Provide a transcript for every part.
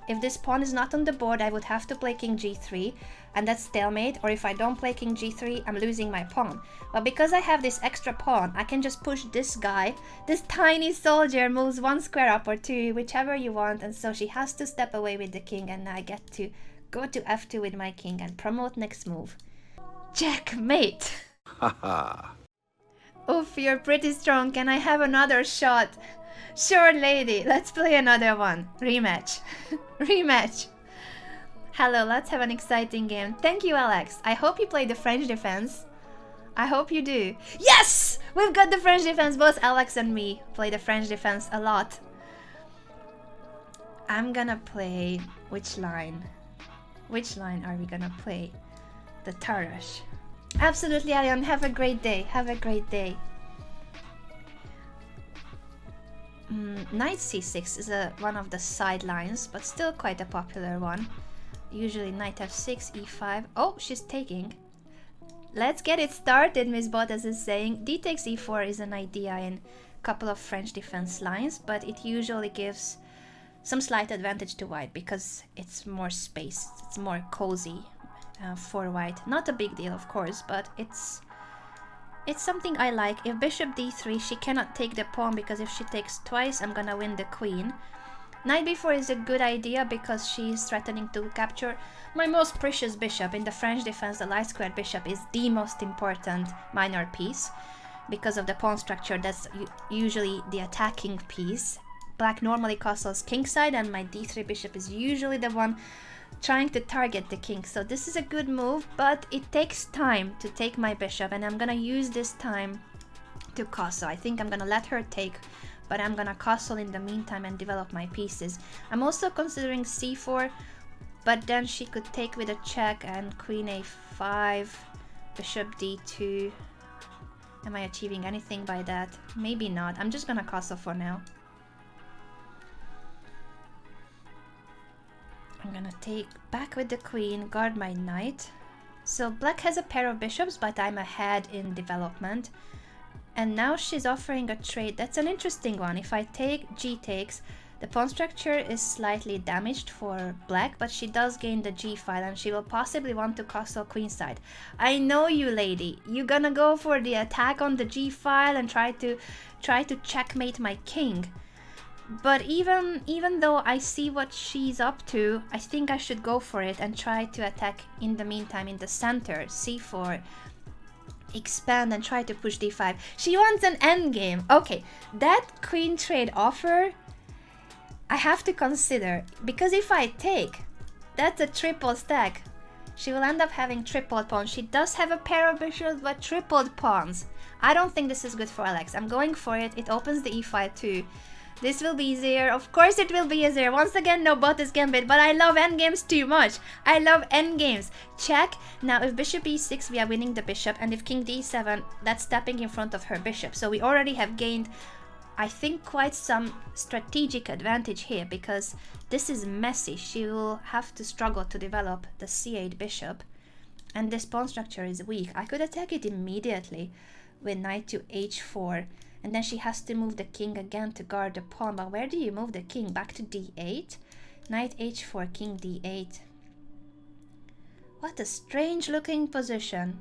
If this pawn is not on the board, I would have to play king g3, and that's stalemate, or if I don't play king g3, I'm losing my pawn. But because I have this extra pawn, I can just push this guy. This tiny soldier moves 1 square up or 2, whichever you want, and so she has to step away with the king, and I get to go to f2 with my king and promote next move. Checkmate! Haha. Oof, you're pretty strong. Can I have another shot? Sure, lady. Let's play another one. Rematch. Rematch. Hello, let's have an exciting game. Thank you, Alex. I hope you play the French defense. I hope you do. Yes! We've got the French defense. Both Alex and me play the French defense a lot. I'm gonna play... which line? Which line are we gonna play? The Tarash. Absolutely, Ariane. Have a great day. Have a great day. Knight c6 is one of the sidelines, but still quite a popular one. Usually knight f6, e5. Oh, she's taking. Let's get it started, Miss Botez is saying. D takes e4 is an idea in a couple of French defense lines, but it usually gives some slight advantage to white because it's more space, it's more cozy for white. Not a big deal, of course, but it's something I like. If bishop d3, she cannot take the pawn because if she takes twice, I'm gonna win the queen. Knight b4 is a good idea because she's threatening to capture my most precious bishop. In the French defense, the light squared bishop is the most important minor piece because of the pawn structure. That's usually the attacking piece. Black normally castles kingside, and my d3 bishop is usually the one trying to target the king. So this is a good move, but it takes time to take my bishop, and I'm gonna use this time to castle. I think I'm gonna let her take, but I'm gonna castle in the meantime and develop my pieces. I'm also considering c4, but then she could take with a check and queen a5, bishop d2. Am I achieving anything by that? Maybe not. I'm just gonna castle for now. I'm gonna take back with the queen, guard my knight. So black has a pair of bishops, but I'm ahead in development. And now she's offering a trade. That's an interesting one. If I take g takes, the pawn structure is slightly damaged for black, but she does gain the g file, and she will possibly want to castle queenside. I know you, lady. You're gonna go for the attack on the g file and try to checkmate my king. But even though I see what she's up to, I think I should go for it and try to attack in the meantime in the center, c4, expand and try to push d5. She wants an endgame. Okay, that queen trade offer, I have to consider, because if I take, that's a triple stack. She will end up having tripled pawns. She does have a pair of bishops, but tripled pawns. I don't think this is good for Alex. I'm going for it. It opens the e5 too. This will be easier. Of course it will be easier. Once again, no Botez gambit, but I love endgames too much. I love endgames. Check. Now, if bishop e6, we are winning the bishop, and if king d7, that's stepping in front of her bishop. So we already have gained, I think, quite some strategic advantage here, because this is messy. She will have to struggle to develop the c8 bishop, and this pawn structure is weak. I could attack it immediately with knight to h4. And then she has to move the king again to guard the pawn. But where do you move the king? Back to d8? Knight h4, king d8. What a strange looking position.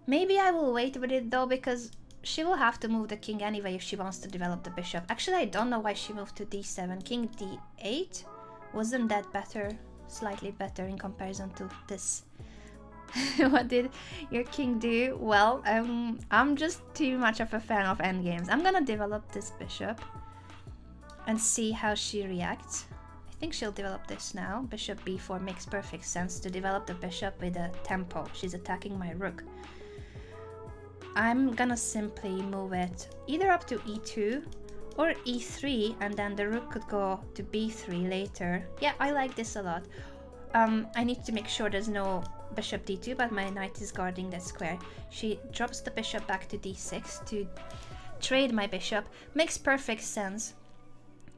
Maybe I will wait with it though, because she will have to move the king anyway if she wants to develop the bishop. Actually, I don't know why she moved to d7. King d8? Wasn't that better? Slightly better in comparison to this. What did your king do? Well, I'm just too much of a fan of endgames. I'm gonna develop this bishop and see how she reacts. I think she'll develop this now. Bishop b4 makes perfect sense to develop the bishop with a tempo. She's attacking my rook. I'm gonna simply move it either up to e2 or e3, and then the rook could go to b3 later. Yeah, I like this a lot. I need to make sure there's no bishop d2, but my knight is guarding that square. She drops the bishop back to d6 to trade my bishop. Makes perfect sense.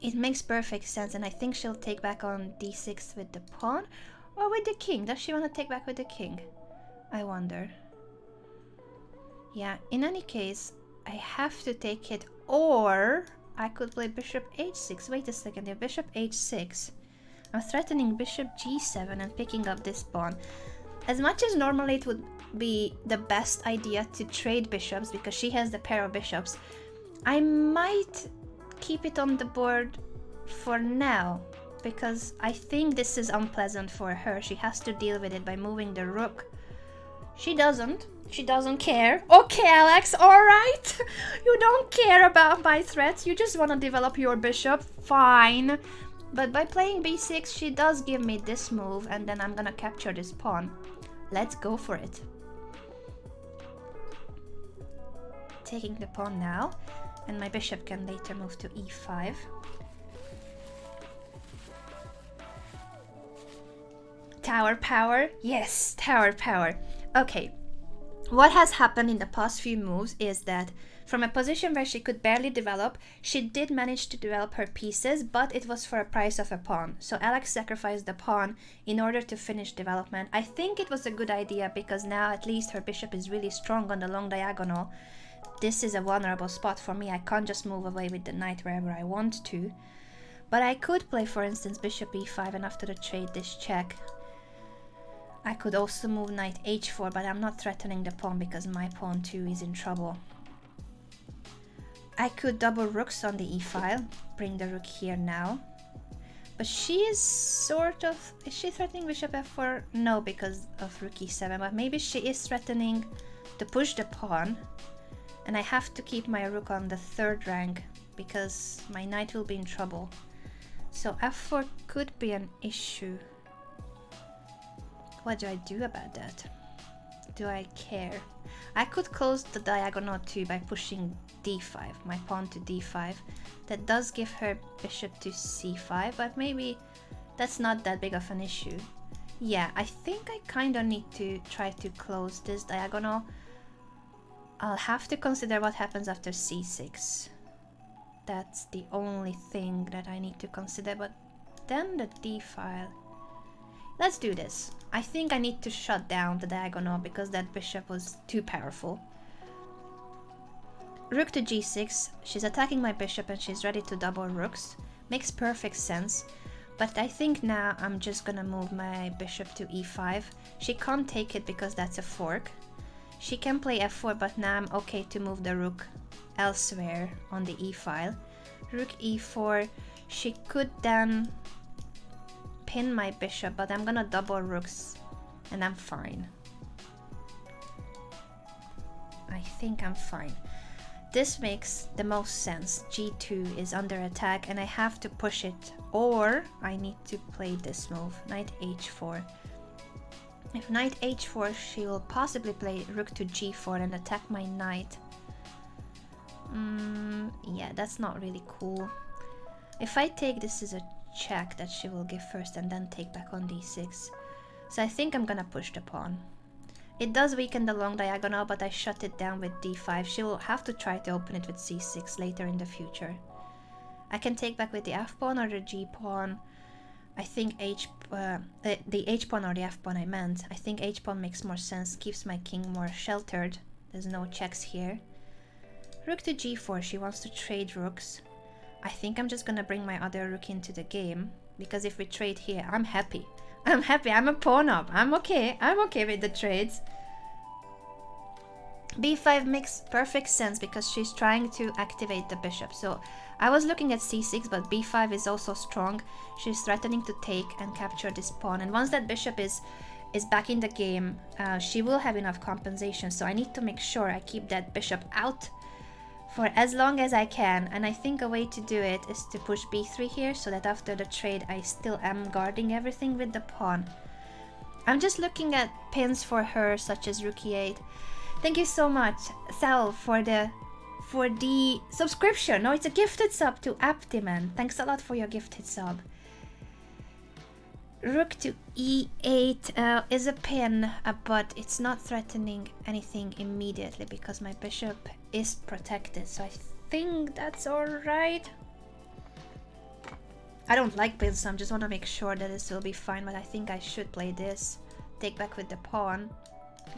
It makes perfect sense, and I think she'll take back on d6 with the pawn or with the king. Does she want to take back with the king? I wonder. Yeah, in any case, I have to take it, or I could play bishop h6. Wait a second, yeah, bishop h6. I'm threatening bishop g7 and picking up this pawn. As much as normally it would be the best idea to trade bishops because she has the pair of bishops, I might keep it on the board for now because I think this is unpleasant for her. She has to deal with it by moving the rook. She doesn't care. Okay, Alex, alright. You don't care about my threats. You just want to develop your bishop. Fine. But by playing b6, she does give me this move, and then I'm gonna capture this pawn. Let's go for it. Taking the pawn now, and my bishop can later move to e5. Tower power? Yes, tower power. Okay. What has happened in the past few moves is that from a position where she could barely develop, she did manage to develop her pieces, but it was for a price of a pawn. So Alex sacrificed the pawn in order to finish development. I think it was a good idea because now at least her bishop is really strong on the long diagonal. This is a vulnerable spot for me. I can't just move away with the knight wherever I want to. But I could play, for instance, bishop e5 and after the trade this check. I could also move knight h4, but I'm not threatening the pawn because my pawn too is in trouble. I could double rooks on the e-file, bring the rook here now. But she is sort of... Is she threatening bishop f4? No, because of rook e7, but maybe she is threatening to push the pawn. And I have to keep my rook on the third rank because my knight will be in trouble. So f4 could be an issue. What do I do about that? Do I care? I could close the diagonal too by pushing d5, my pawn to d5. That does give her bishop to c5, but maybe that's not that big of an issue. Yeah, I think I kind of need to try to close this diagonal. I'll have to consider what happens after c6. That's the only thing that I need to consider, but then the d file. Let's do this. I think I need to shut down the diagonal because that bishop was too powerful. Rook to g6. She's attacking my bishop and she's ready to double rooks. Makes perfect sense. But I think now I'm just gonna move my bishop to e5. She can't take it because that's a fork. She can play f4, but now I'm okay to move the rook elsewhere on the e-file. Rook e4. She could then pin my bishop, but I'm gonna double rooks and I'm fine. I think I'm fine. This makes the most sense. g2 is under attack and I have to push it, or I need to play this move, knight h4. If knight h4, she will possibly play rook to g4 and attack my knight. Yeah, that's not really cool. If I take this as a check that she will give first and then take back on d6. So I think I'm gonna push the pawn. It does weaken the long diagonal, but I shut it down with d5. She will have to try to open it with c6 later in the future. I can take back with the f-pawn or the g-pawn. I think the h-pawn or the f-pawn I meant. I think h-pawn makes more sense, keeps my king more sheltered. There's no checks here. Rook to g4, she wants to trade rooks. I think I'm just gonna bring my other rook into the game, because if we trade here, I'm happy. I'm happy, I'm a pawn up. I'm okay with the trades. b5 makes perfect sense because she's trying to activate the bishop. So I was looking at c6, but b5 is also strong. She's threatening to take and capture this pawn, and once that bishop is back in the game, she will have enough compensation. So I need to make sure I keep that bishop out for as long as I can, and I think a way to do it is to push b3 here so that after the trade I still am guarding everything with the pawn. I'm just looking at pins for her, such as rook e8. Thank you so much, Sal, for the subscription. No, it's a gifted sub to Aptiman. Thanks a lot for your gifted sub. Rook to e8 is a pin, but it's not threatening anything immediately because my bishop is protected, so I think that's alright. I don't like pins, so I just want to make sure that this will be fine, but I think I should play this. Take back with the pawn,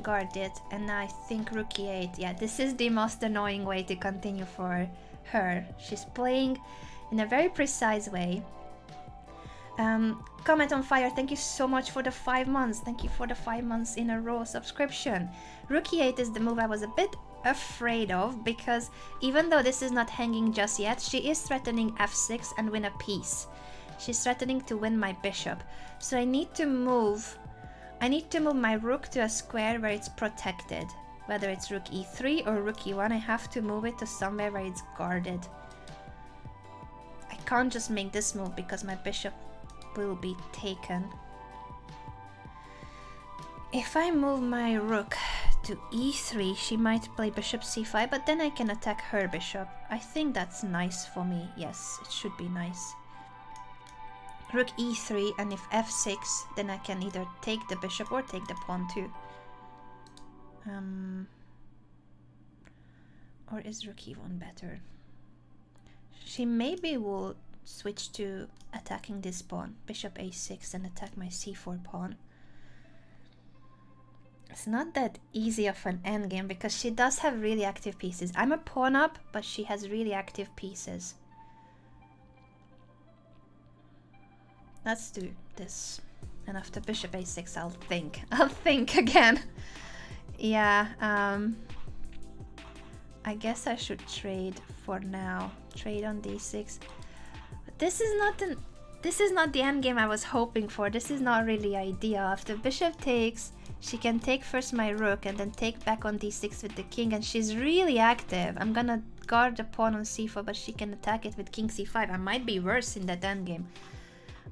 guard it, and now I think rook e8. Yeah, this is the most annoying way to continue for her. She's playing in a very precise way. Comment on Fire, thank you so much for the 5 months. Thank you for the 5 months in a row subscription. Rook e8 is the move I was a bit afraid of, because even though this is not hanging just yet, she is threatening f6 and win a piece. She's threatening to win my bishop. So I need to move my rook to a square where it's protected. Whether it's rook e3 or rook e1, I have to move it to somewhere where it's guarded. I can't just make this move because my bishop will be taken. If I move my rook to e3, she might play bishop c5, but then I can attack her bishop. I think that's nice for me. Yes, it should be nice. Rook e3, and if f6, then I can either take the bishop or take the pawn too. Or is rook e1 better? She maybe will switch to attacking this pawn, bishop a6, and attack my c4 pawn. It's not that easy of an endgame because she does have really active pieces. I'm a pawn up, but she has really active pieces. Let's do this. And after bishop a6, I'll think. I'll think again. Yeah, I guess I should trade for now. Trade on d6. But this is not the endgame I was hoping for. This is not really ideal. If the bishop takes, she can take first my rook and then take back on d6 with the king, and she's really active. I'm gonna guard the pawn on c4, but she can attack it with king c5. I might be worse in that endgame.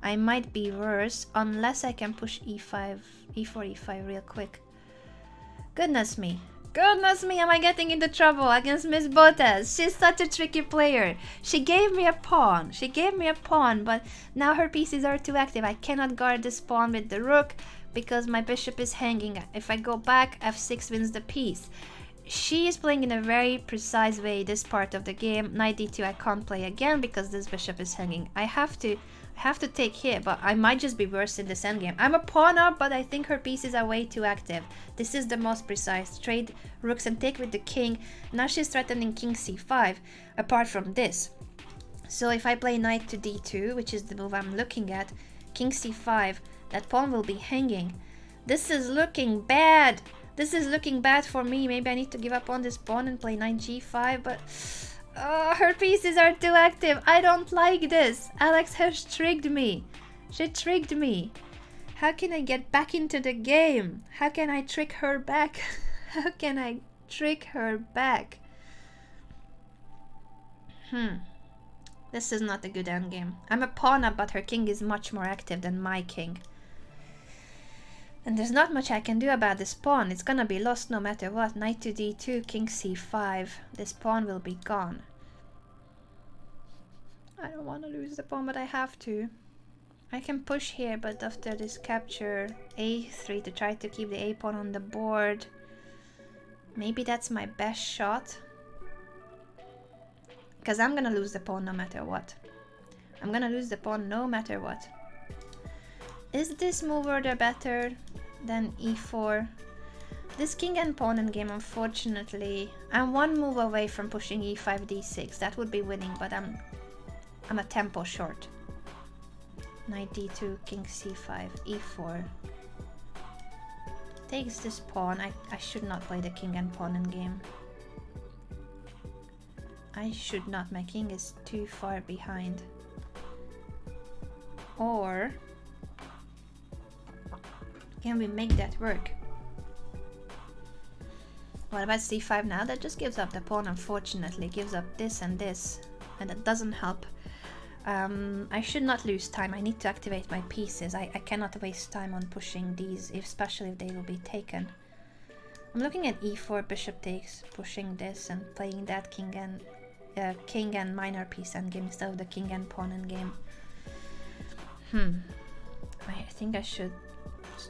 I might be worse unless I can push e5, e4, e5 real quick. Goodness me. Goodness me, am I getting into trouble against Miss Botez? She's such a tricky player. She gave me a pawn. She gave me a pawn, but now her pieces are too active. I cannot guard this pawn with the rook because my bishop is hanging. If I go back, f6 wins the piece. She is playing in a very precise way this part of the game. Knight d2 I can't play again because this bishop is hanging. I have to take here, but I might just be worse in this endgame. I'm a pawn up, but I think her pieces are way too active. This is the most precise. Trade rooks and take with the king. Now she's threatening king c5, apart from this. So if I play knight to d2, which is the move I'm looking at, king c5, that pawn will be hanging. This is looking bad. This is looking bad for me. Maybe I need to give up on this pawn and play knight g5, but her pieces are too active. I don't like this. Alex has tricked me. She tricked me. How can I get back into the game? How can I trick her back? How can I trick her back? This is not a good endgame. I'm a pawn up, but her king is much more active than my king. And there's not much I can do about this pawn. It's gonna be lost no matter what. Knight to d2, king c5. This pawn will be gone. I don't want to lose the pawn, but I have to. I can push here, but after this capture, a3 to try to keep the a pawn on the board. Maybe that's my best shot. Because I'm gonna lose the pawn no matter what. I'm gonna lose the pawn no matter what. Is this move order better than e4? This king and pawn endgame, unfortunately, I'm one move away from pushing e5, d6. That would be winning, but I'm a tempo short. Knight d2, king c5, e4. Takes this pawn. I should not play the king and pawn endgame. I should not. My king is too far behind. Or can we make that work? What about c5 now? That just gives up the pawn, unfortunately. Gives up this, and that doesn't help. I should not lose time. I need to activate my pieces. I cannot waste time on pushing these, especially if they will be taken. I'm looking at e4, bishop takes, pushing this and playing that king and minor piece endgame instead of the king and pawn endgame. I think I should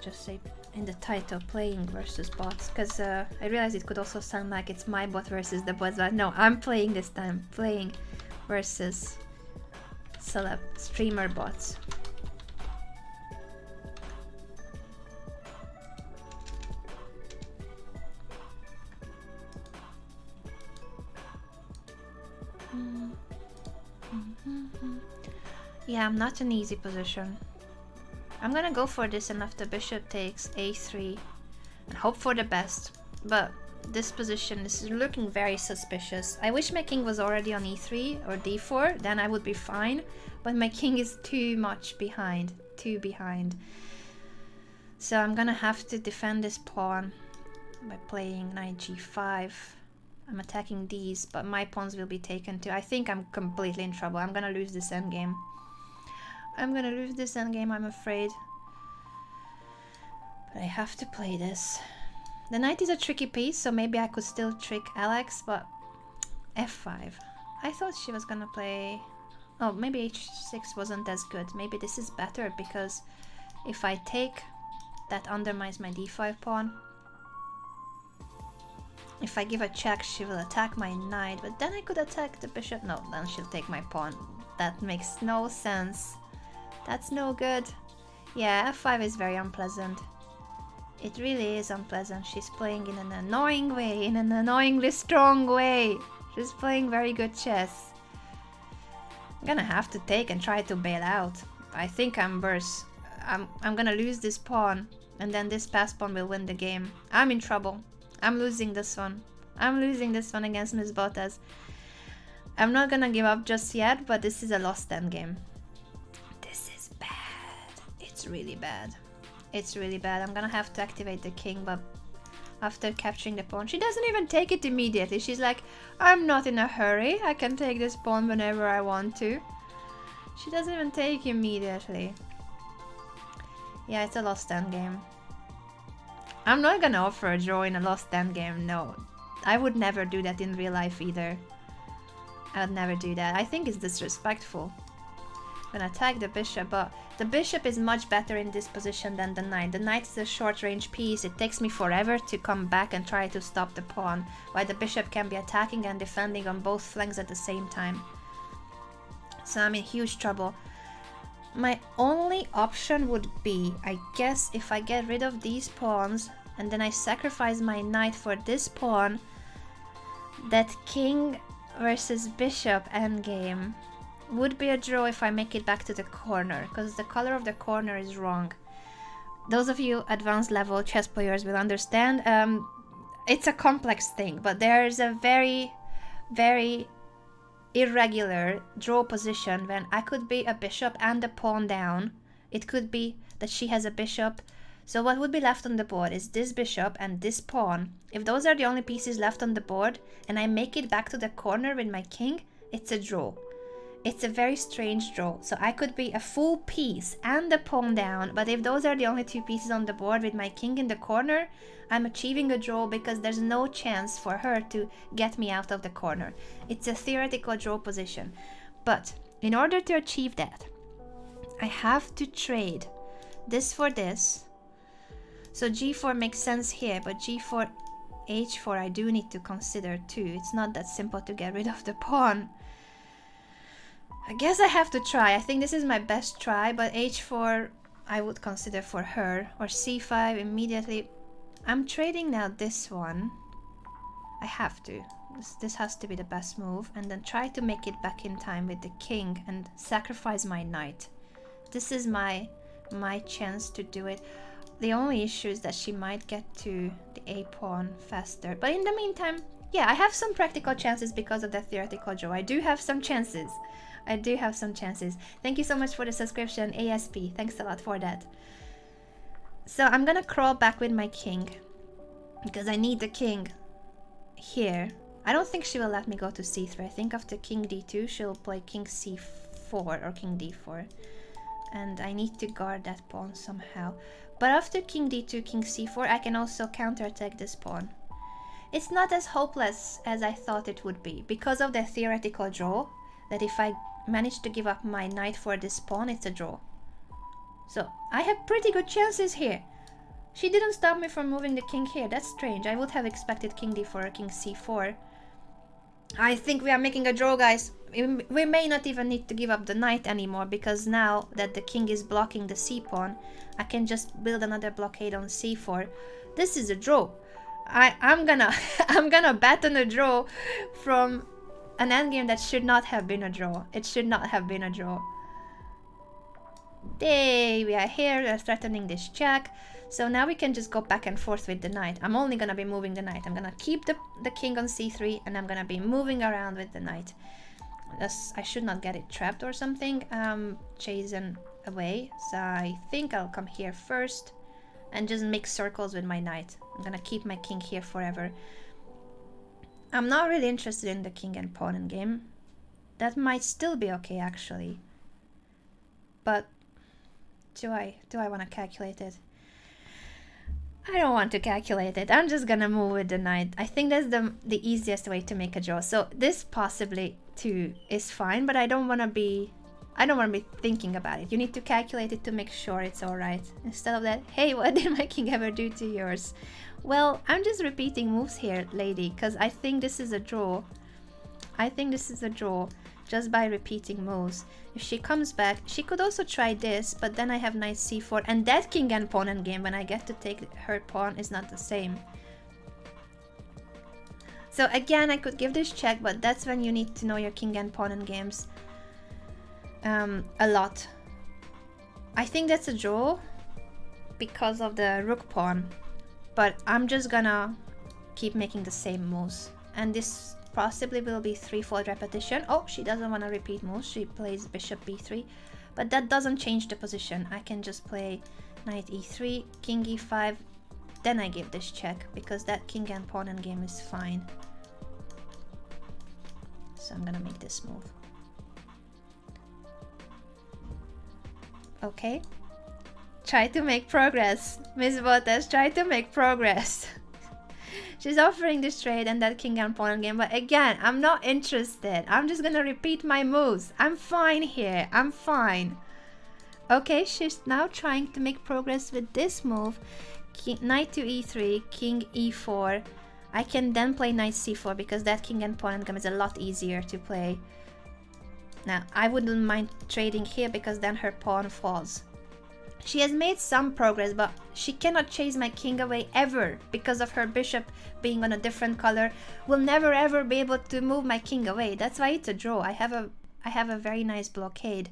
just say in the title, playing versus bots, because I realize it could also sound like it's my bot versus the bots, but no, I'm playing this time, playing versus celeb streamer bots. Yeah, I'm not in easy position. I'm gonna go for this, and after bishop takes a3 and hope for the best. But this position is looking very suspicious. I wish my king was already on e3 or d4, then I would be fine. But my king is too much behind, too behind. So I'm gonna have to defend this pawn by playing knight g5. I'm attacking these, but my pawns will be taken too. I think I'm completely in trouble. I'm gonna lose this endgame. I'm gonna lose this endgame, I'm afraid. But I have to play this. The knight is a tricky piece, so maybe I could still trick Alex, but f5. I thought she was gonna play... Oh, maybe h6 wasn't as good. Maybe this is better, because if I take, that undermines my d5 pawn. If I give a check, she will attack my knight, but then I could attack the bishop. No, then she'll take my pawn. That makes no sense. That's no good. Yeah, f5 is very unpleasant. It really is unpleasant. She's playing in an annoying way, in an annoyingly strong way. She's playing very good chess. I'm gonna have to take and try to bail out. I think I'm worse. I'm gonna lose this pawn, and then this pass pawn will win the game. I'm in trouble. I'm losing this one. I'm losing this one against Miss Botez. I'm not gonna give up just yet, but this is a lost endgame. This is bad. It's really bad. It's really bad. I'm gonna have to activate the king, but after capturing the pawn, she doesn't even take it immediately. She's like, I'm not in a hurry. I can take this pawn whenever I want to. She doesn't even take immediately. Yeah, it's a lost endgame. I'm not gonna offer a draw in a lost endgame, no. I would never do that in real life either. I would never do that. I think it's disrespectful. I'm gonna attack the bishop, but the bishop is much better in this position than the knight. The knight is a short range piece. It takes me forever to come back and try to stop the pawn, while the bishop can be attacking and defending on both flanks at the same time. So I'm in huge trouble. My only option would be, I guess, if I get rid of these pawns and then I sacrifice my knight for this pawn, that king versus bishop endgame would be a draw if I make it back to the corner, because the color of the corner is wrong. Those of you advanced level chess players will understand. It's a complex thing, but there's a very, very irregular draw position when I could be a bishop and a pawn down. It could be that she has a bishop. So what would be left on the board is this bishop and this pawn. If those are the only pieces left on the board and I make it back to the corner with my king, it's a draw. It's a very strange draw. So I could be a full piece and a pawn down, but if those are the only two pieces on the board with my king in the corner, I'm achieving a draw because there's no chance for her to get me out of the corner. It's a theoretical draw position. But in order to achieve that, I have to trade this for this. So g4 makes sense here, but g4, h4 I do need to consider too. It's not that simple to get rid of the pawn. I guess I have to try. I think this is my best try, but h4 I would consider for her, or c5 immediately. I'm trading now this one. I have to. This has to be the best move, and then try to make it back in time with the king and sacrifice my knight. This is my chance to do it. The only issue is that she might get to the a pawn faster, but in the meantime, yeah, I have some practical chances because of the theoretical draw. I do have some chances. I do have some chances. Thank you so much for the subscription, ASP. Thanks a lot for that. So I'm gonna crawl back with my king because I need the king here. I don't think she will let me go to c3. I think after king d2 she'll play king c4 or king d4, and I need to guard that pawn somehow. But after king d2, king c4, I can also counterattack this pawn. It's not as hopeless as I thought it would be because of the theoretical draw, that if I manage to give up my knight for this pawn, it's a draw. So I have pretty good chances here. She didn't stop me from moving the king here. That's strange. I would have expected king d4 or king c4. I think we are making a draw, guys. We may not even need to give up the knight anymore, because now that the king is blocking the c pawn, I can just build another blockade on c4. This is a draw. I'm gonna I'm gonna bet on a draw from an endgame that should not have been a draw. It should not have been a draw. Yay, we are here, we are threatening this check. So now we can just go back and forth with the knight. I'm only gonna be moving the knight. I'm gonna keep the king on c3 and I'm gonna be moving around with the knight. I should not get it trapped or something, chasing away. So I think I'll come here first and just make circles with my knight. I'm gonna keep my king here forever. I'm not really interested in the king and pawn in game. That might still be okay actually. But do I want to calculate it? I don't want to calculate it. I'm just gonna move with the knight. I think that's the easiest way to make a draw. So this possibly too is fine, but I don't want to be thinking about it. You need to calculate it to make sure it's all right. Instead of that, hey, what did my king ever do to yours? Well, I'm just repeating moves here, lady, because I think this is a draw. I think this is a draw just by repeating moves. If she comes back, she could also try this, but then I have knight c4, and that king and pawn in game when I get to take her pawn is not the same. So again, I could give this check, but that's when you need to know your king and pawn in games a lot. I think that's a draw because of the rook pawn, but I'm just gonna keep making the same moves, and this possibly will be threefold repetition. Oh, she doesn't want to repeat moves. She plays bishop b3, but that doesn't change the position. I can just play knight e3, king e5, then I give this check because that king and pawn in game is fine. So I'm gonna make this move. Okay. Try to make progress. Miss Botez, try to make progress. She's offering this trade and that king and pawn game, but again, I'm not interested. I'm just gonna repeat my moves. I'm fine here. I'm fine. Okay, she's now trying to make progress with this move. Knight to e3, king e4. I can then play knight c4 because that king and pawn game is a lot easier to play. Now, I wouldn't mind trading here because then her pawn falls. She has made some progress, but she cannot chase my king away ever because of her bishop being on a different color. Will never ever be able to move my king away. That's why it's a draw. I have a very nice blockade.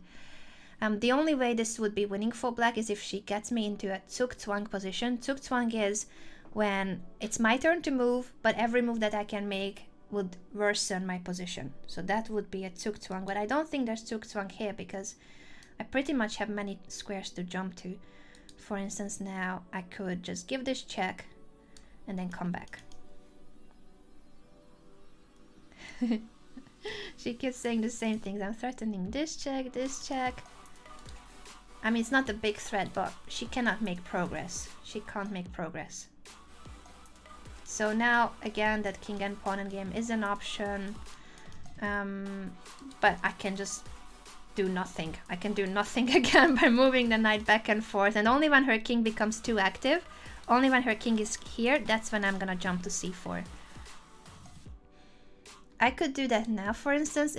The only way this would be winning for black is if she gets me into a Zugzwang position. Zugzwang is when it's my turn to move, but every move that I can make would worsen my position. So that would be a Zugzwang, but I don't think there's Zugzwang here because I pretty much have many squares to jump to. For instance, now I could just give this check and then come back. She keeps saying the same things. I'm threatening this check, this check. I mean, it's not a big threat, but she cannot make progress. She can't make progress. So now, again, that king and pawn in game is an option. But I can just do nothing. I can do nothing again by moving the knight back and forth, and only when her king becomes too active, only when her king is here, that's when I'm gonna jump to c4. I could do that now, for instance,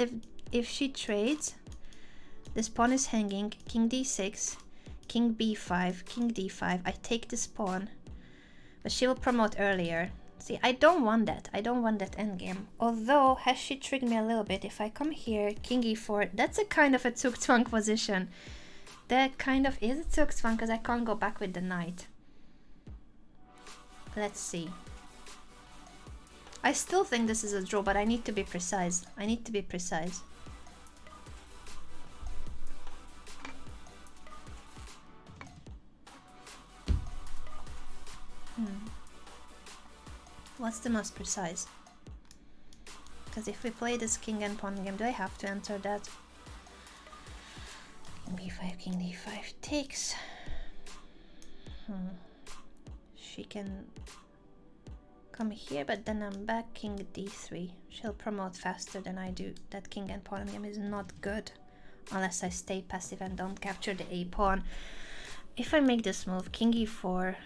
if she trades, this pawn is hanging, king d6, king b5, king d5, I take this pawn, but she will promote earlier. See, I don't want that. I don't want that endgame. Although, has she tricked me a little bit? If I come here, king e4, that's a kind of a Zugzwang position. That kind of is a Zugzwang because I can't go back with the knight. Let's see. I still think this is a draw, but I need to be precise. I need to be precise. What's the most precise? Because if we play this king and pawn game, do I have to enter that? King b5, king d5 takes. She can come here, but then I'm back, king d3. She'll promote faster than I do. That king and pawn game is not good unless I stay passive and don't capture the a pawn. If I make this move, king e4,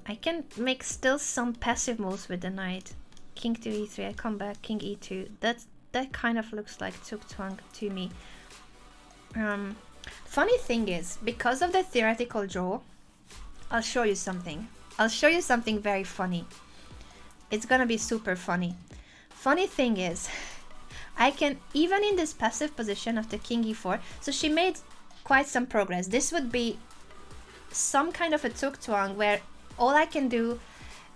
I can make still some passive moves with the knight. King to e3, I come back, king e2. That kind of looks like Zugzwang to me. Funny thing is, because of the theoretical draw, I'll show you something. I'll show you something very funny. It's gonna be super funny. Funny thing is, I can, even in this passive position of the king e4, so she made quite some progress. This would be some kind of a tuk-tuang where all I can do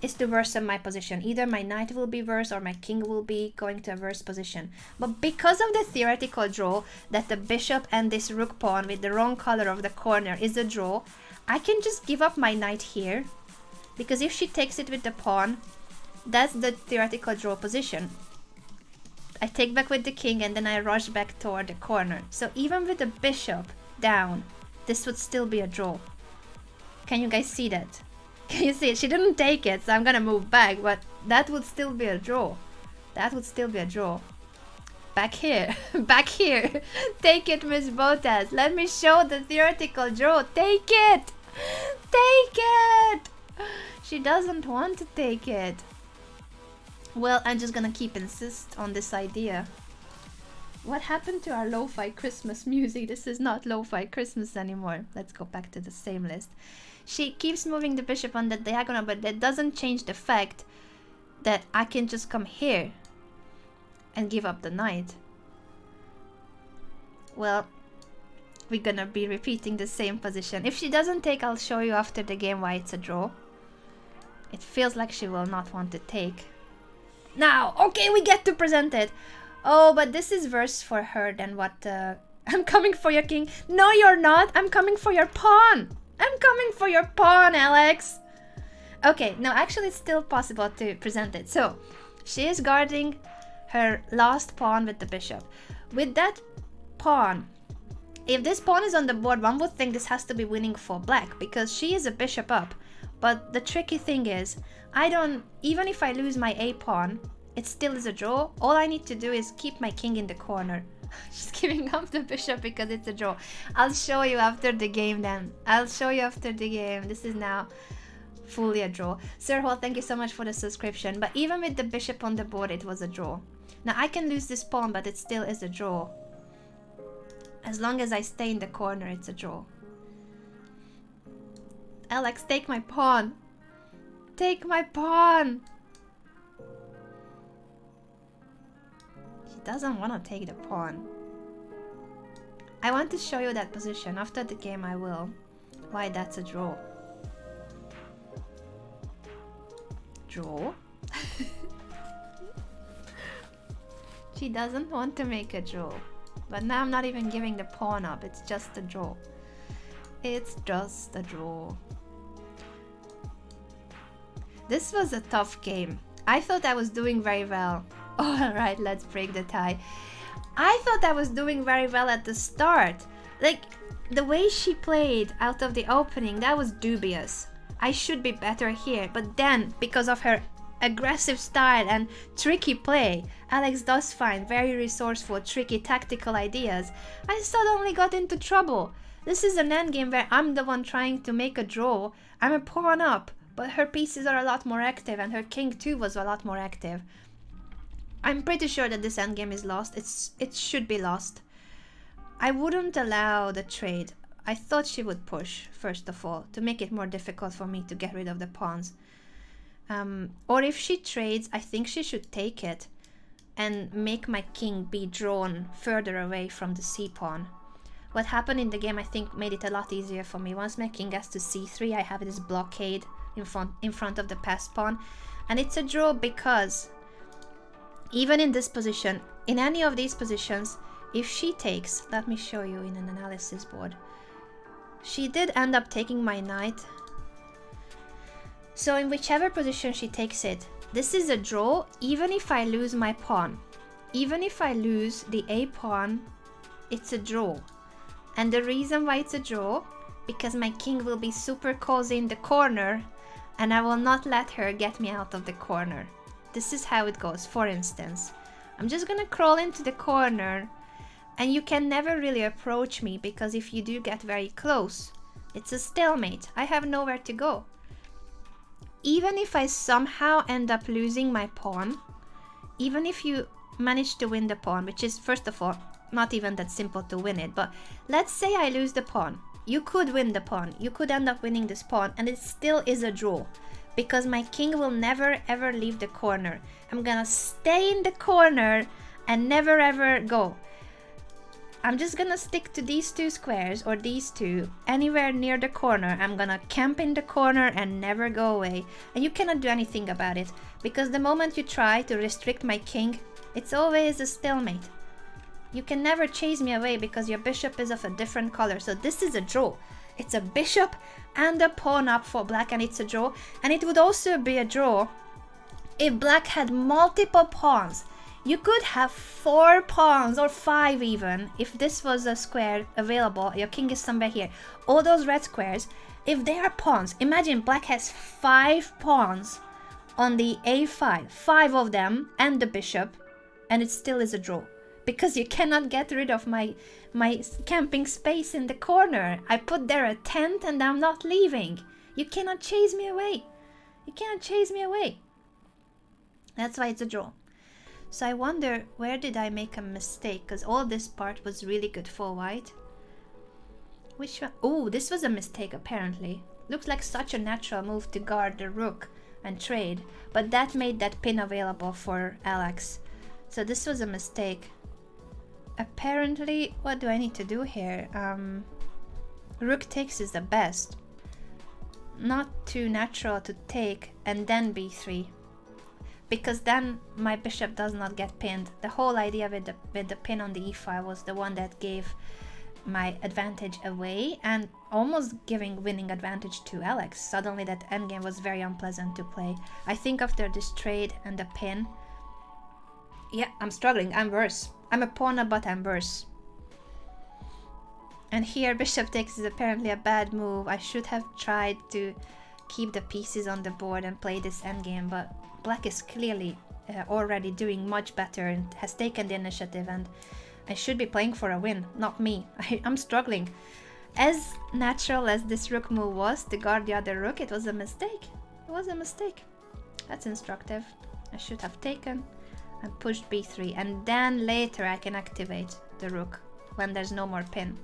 is to worsen my position. Either my knight will be worse or my king will be going to a worse position. But because of the theoretical draw that the bishop and this rook pawn with the wrong color of the corner is a draw, I can just give up my knight here, because if she takes it with the pawn, that's the theoretical draw position. I take back with the king and then I rush back toward the corner. So even with the bishop down, this would still be a draw. Can you guys see that? Can you see it? She didn't take it, so I'm gonna move back, but that would still be a draw. That would still be a draw. Back here. Back here. Take it, Miss Botez. Let me show the theoretical draw. Take it! Take it! She doesn't want to take it. Well, I'm just gonna insist on this idea. What happened to our lo-fi Christmas music? This is not lo-fi Christmas anymore. Let's go back to the same list. She keeps moving the bishop on the diagonal, but that doesn't change the fact that I can just come here and give up the knight. Well, we're gonna be repeating the same position. If she doesn't take, I'll show you after the game why it's a draw. It feels like she will not want to take. Now, okay, we get to present it. Oh, but this is worse for her than what... I'm coming for your king. No, you're not. I'm coming for your pawn. I'm coming for your pawn, Alex. Okay, no, actually it's still possible to present it. So, she is guarding her last pawn with the bishop. With that pawn, if this pawn is on the board, one would think this has to be winning for black, because she is a bishop up. But the tricky thing is, even if I lose my a pawn, it still is a draw. All I need to do is keep my king in the corner. She's giving up the bishop because it's a draw. I'll show you after the game then. I'll show you after the game. This is now fully a draw. Sir Hall, thank you so much for the subscription. But even with the bishop on the board, it was a draw. Now I can lose this pawn, but it still is a draw. As long as I stay in the corner, it's a draw. Alex, take my pawn. Take my pawn. She doesn't want to take the pawn. I want to show you that position. After the game I will. Why that's a draw. Draw? She doesn't want to make a draw. But now I'm not even giving the pawn up. It's just a draw. It's just a draw. This was a tough game. I thought I was doing very well. Alright, let's break the tie. I thought I was doing very well at the start. Like, the way she played out of the opening, that was dubious. I should be better here. But then, because of her aggressive style and tricky play, Alex does find very resourceful, tricky tactical ideas. I suddenly got into trouble. This is an endgame where I'm the one trying to make a draw. I'm a pawn up. But her pieces are a lot more active, and her king too was a lot more active. I'm pretty sure that this endgame is lost. It should be lost. I wouldn't allow the trade. I thought she would push, first of all, to make it more difficult for me to get rid of the pawns. Or if she trades, I think she should take it and make my king be drawn further away from the c-pawn. What happened in the game, I think, made it a lot easier for me. Once my king gets to c3, I have this blockade in front of the passed pawn, and it's a draw because even in this position, in any of these positions, if she takes, let me show you in an analysis board, she did end up taking my knight. So in whichever position she takes it, this is a draw even if I lose my pawn. Even if I lose the a pawn, it's a draw. And the reason why it's a draw, because my king will be super cozy in the corner and I will not let her get me out of the corner. This is how it goes. For instance, I'm just gonna crawl into the corner and you can never really approach me, because if you do get very close, it's a stalemate. I have nowhere to go. Even if I somehow end up losing my pawn, even if you manage to win the pawn, which is, first of all, not even that simple to win it, but let's say I lose the pawn. You could win the pawn. You could end up winning this pawn, and it still is a draw, because my king will never ever leave the corner. I'm gonna stay in the corner and never ever go. I'm just gonna stick to these two squares, or these two, anywhere near the corner. I'm gonna camp in the corner and never go away. And you cannot do anything about it, because the moment you try to restrict my king, it's always a stalemate. You can never chase me away because your bishop is of a different color. So this is a draw. It's a bishop and a pawn up for black, and it's a draw. And it would also be a draw if black had multiple pawns. You could have 4 pawns or 5 even, if this was a square available. Your king is somewhere here. All those red squares, if they are pawns, imagine black has 5 pawns on the a5, 5 of them and the bishop, and it still is a draw. Because you cannot get rid of my camping space in the corner. I put there a tent and I'm not leaving. You cannot chase me away. You cannot chase me away. That's why it's a draw. So I wonder, where did I make a mistake? Because all this part was really good for white. Which one? Oh, this was a mistake apparently. Looks like such a natural move to guard the rook and trade. But that made that pin available for Alex. So this was a mistake. Apparently, what do I need to do here? Rook takes is the best. Not too natural to take and then b3. Because then my bishop does not get pinned. The whole idea with the pin on the e5 was the one that gave my advantage away and almost giving winning advantage to Alex. Suddenly that endgame was very unpleasant to play. I think after this trade and the pin, yeah, I'm struggling. I'm worse. I'm a pawn, but I'm worse. And here bishop takes is apparently a bad move. I should have tried to keep the pieces on the board and play this endgame, but black is clearly already doing much better and has taken the initiative, and I should be playing for a win, not me. I'm struggling. As natural as this rook move was to guard the other rook, it was a mistake. It was a mistake. That's instructive. I should have taken and pushed b3, and then later I can activate the rook when there's no more pin.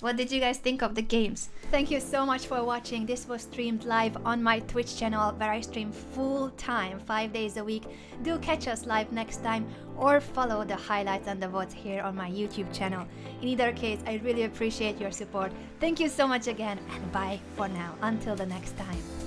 What did you guys think of the games? Thank you so much for watching. This was streamed live on my Twitch channel where I stream full time, 5 days a week. Do catch us live next time or follow the highlights and the votes here on my YouTube channel. In either case, I really appreciate your support. Thank you so much again, and bye for now. Until the next time.